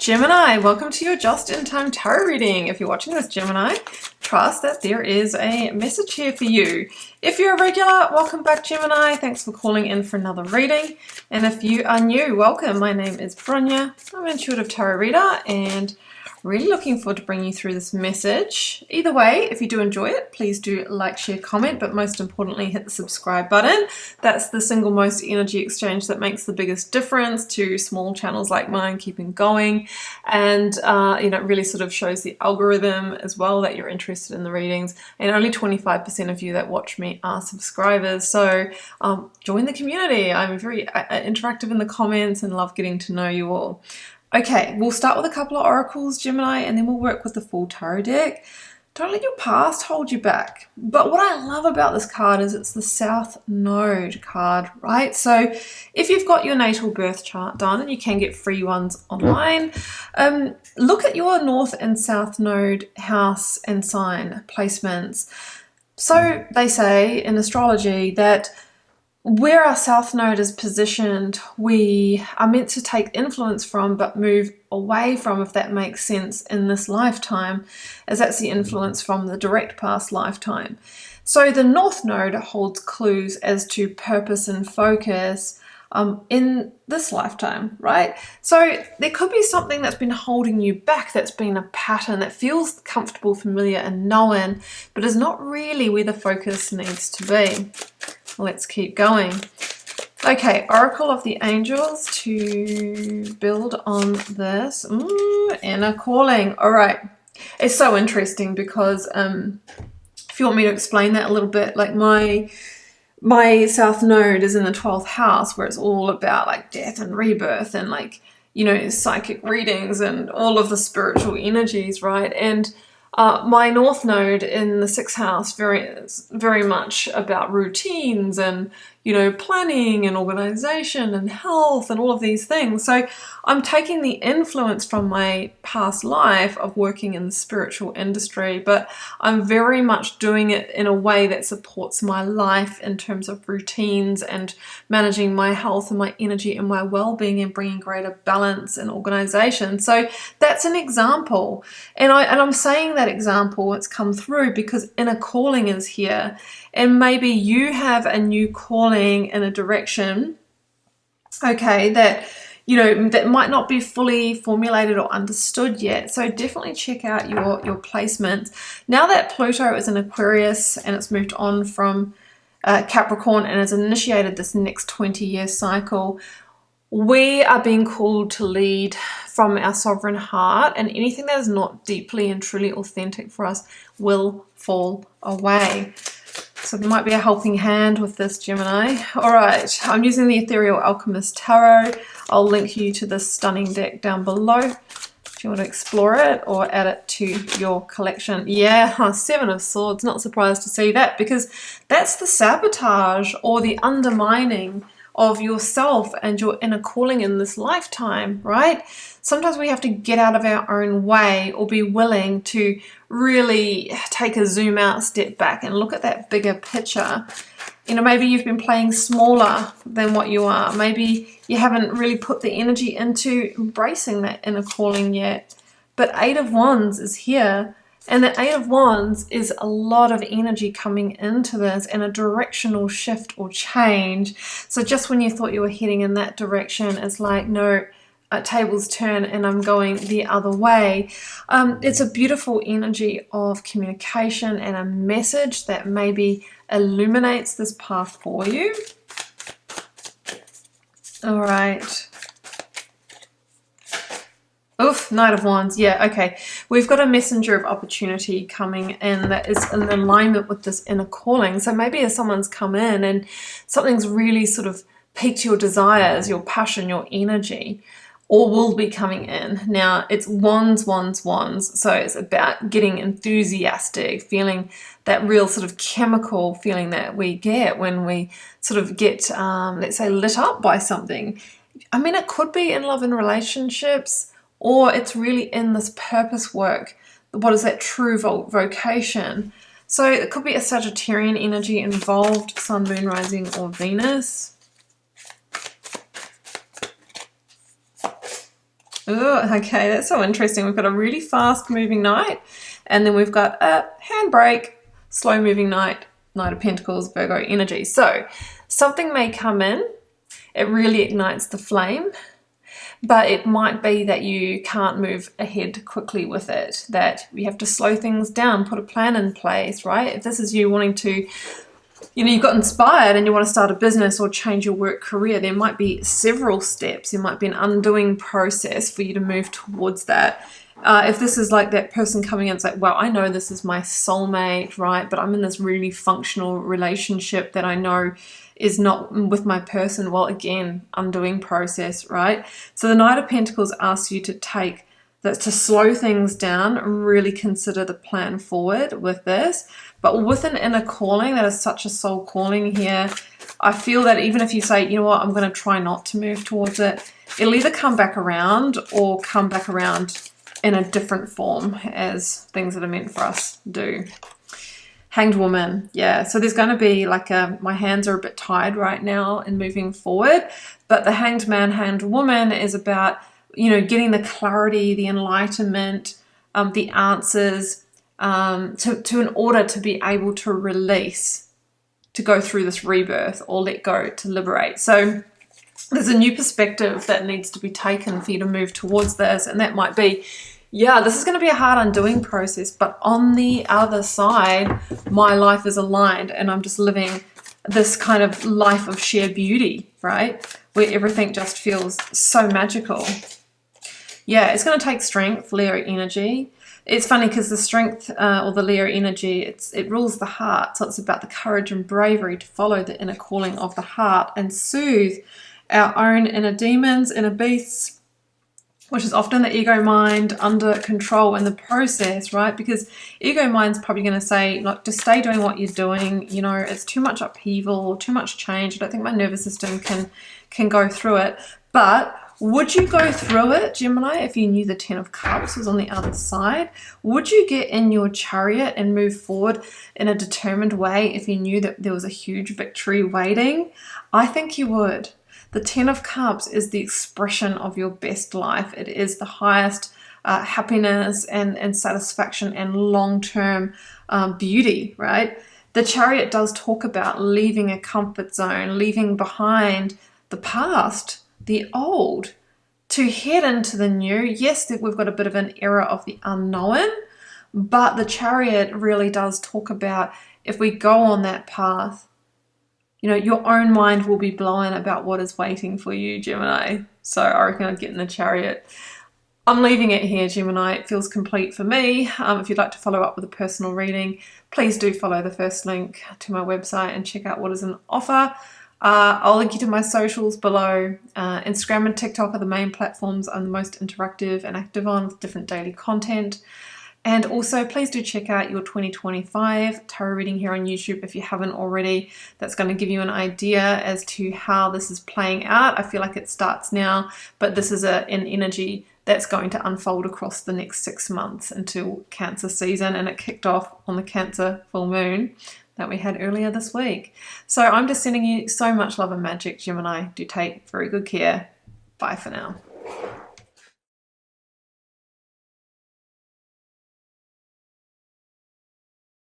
Gemini, welcome to your just-in-time tarot reading. If you're watching this, Gemini, trust that there is a message here for you. If you're a regular, welcome back, Gemini. Thanks for calling in for another reading. And if you are new, welcome. My name is BRONYA. I'm an intuitive tarot reader and really looking forward to bringing you through this message. Either way, if you do enjoy it, please do like, share, comment, but most importantly, hit the subscribe button. That's the single most energy exchange that makes the biggest difference to small channels like mine keeping going. And, it really sort of shows the algorithm as well that you're interested in the readings. And only 25% of you that watch me are subscribers. So join the community. I'm very interactive in the comments and love getting to know you all. Okay, we'll start with a couple of oracles, Gemini, and then we'll work with the full tarot deck. Don't let your past hold you back. But what I love about this card is it's the South Node card, right? So if you've got your natal birth chart done, and you can get free ones online, look at your North and South Node house and sign placements. So they say in astrology that where our South Node is positioned, we are meant to take influence from but move away from, if that makes sense, in this lifetime, as that's the influence from the direct past lifetime. So the North Node holds clues as to purpose and focus in this lifetime, right? So there could be something that's been holding you back, that's been a pattern that feels comfortable, familiar, and known, but is not really where the focus needs to be. Let's keep going. Okay, Oracle of the Angels to build on this. Inner calling. All right. It's so interesting because if you want me to explain that a little bit, like my South Node is in the 12th house, where it's all about like death and rebirth and like, psychic readings and all of the spiritual energies, right? And my North Node in the 6th house very much about routines and, planning and organization and health and all of these things. So I'm taking the influence from my past life of working in the spiritual industry, but I'm very much doing it in a way that supports my life in terms of routines and managing my health and my energy and my well-being and bringing greater balance and organization. So that's an example. And I'm saying that example, it's come through because inner calling is here. And maybe you have a new calling in a direction, okay, that that might not be fully formulated or understood yet. So definitely check out your placements. Now that Pluto is in Aquarius and it's moved on from Capricorn and has initiated this next 20-year cycle, we are being called to lead from our sovereign heart, and anything that is not deeply and truly authentic for us will fall away. So there might be a helping hand with this, Gemini. All right, I'm using the Ethereal Alchemist Tarot. I'll link you to this stunning deck down below if you want to explore it or add it to your collection. Yeah, Seven of Swords, not surprised to see that, because that's the sabotage or the undermining of yourself and your inner calling in this lifetime, right? Sometimes we have to get out of our own way or be willing to really take a zoom out, step back and look at that bigger picture. Maybe you've been playing smaller than what you are. Maybe you haven't really put the energy into embracing that inner calling yet. But Eight of Wands is here. And the Eight of Wands is a lot of energy coming into this and a directional shift or change. So just when you thought you were heading in that direction, it's like, no, tables turn and I'm going the other way. It's a beautiful energy of communication and a message that maybe illuminates this path for you. All right. Oof, Knight of Wands. Yeah, okay. We've got a messenger of opportunity coming in that is in alignment with this inner calling. So maybe if someone's come in and something's really sort of piqued your desires, your passion, your energy, or will be coming in. Now, it's wands, wands, wands. So it's about getting enthusiastic, feeling that real sort of chemical feeling that we get when we sort of get, let's say, lit up by something. I mean, it could be in love and relationships, or it's really in this purpose work. What is that true vocation? So it could be a Sagittarian energy involved, Sun, Moon, Rising, or Venus. Oh, okay, that's so interesting. We've got a really fast moving knight, and then we've got a handbrake, slow moving knight, Knight of Pentacles, Virgo energy. So something may come in, it really ignites the flame, but it might be that you can't move ahead quickly with it, that you have to slow things down, put a plan in place, right? If this is you wanting to, you got inspired and you want to start a business or change your work career, there might be several steps. There might be an undoing process for you to move towards that. If this is like that person coming in, it's like, well, I know this is my soulmate, right? But I'm in this really functional relationship that I know is not with my person. Well, again, undoing process, right? So the Knight of Pentacles asks you to slow things down, really consider the plan forward with this. But with an inner calling, that is such a soul calling here, I feel that even if you say, you know what, I'm going to try not to move towards it, it'll either come back around or come back around in a different form as things that are meant for us do. Hanged Woman, yeah. So there's going to be like my hands are a bit tied right now in moving forward, but the Hanged Man, Hanged Woman is about, getting the clarity, the enlightenment, the answers, in order to be able to release, to go through this rebirth or let go, to liberate. So there's a new perspective that needs to be taken for you to move towards this, and that might be, yeah, this is going to be a hard undoing process, but on the other side, my life is aligned and I'm just living this kind of life of sheer beauty, right? Where everything just feels so magical. Yeah, it's going to take strength, Leo energy. It's funny because the strength or the Leo energy, it rules the heart. So it's about the courage and bravery to follow the inner calling of the heart and soothe our own inner demons, inner beasts, which is often the ego mind under control in the process, right? Because ego mind's probably going to say, like, just stay doing what you're doing. It's too much upheaval, too much change. I don't think my nervous system can go through it. But would you go through it, Gemini, if you knew the Ten of Cups was on the other side? Would you get in your chariot and move forward in a determined way if you knew that there was a huge victory waiting? I think you would. The Ten of Cups is the expression of your best life. It is the highest happiness and satisfaction and long-term beauty, right? The Chariot does talk about leaving a comfort zone, leaving behind the past, the old, to head into the new. Yes, we've got a bit of an era of the unknown, but the Chariot really does talk about if we go on that path, your own mind will be blown about what is waiting for you, Gemini. So I reckon I'd get in the Chariot. I'm leaving it here, Gemini. It feels complete for me. If you'd like to follow up with a personal reading, please do follow the first link to my website and check out what is on offer. I'll link you to my socials below. Instagram and TikTok are the main platforms I'm the most interactive and active on, with different daily content. And also, please do check out your 2025 tarot reading here on YouTube if you haven't already. That's going to give you an idea as to how this is playing out. I feel like it starts now, but this is an energy that's going to unfold across the next 6 months until Cancer season, and it kicked off on the Cancer full moon that we had earlier this week. So I'm just sending you so much love and magic, Gemini. Do take very good care. Bye for now.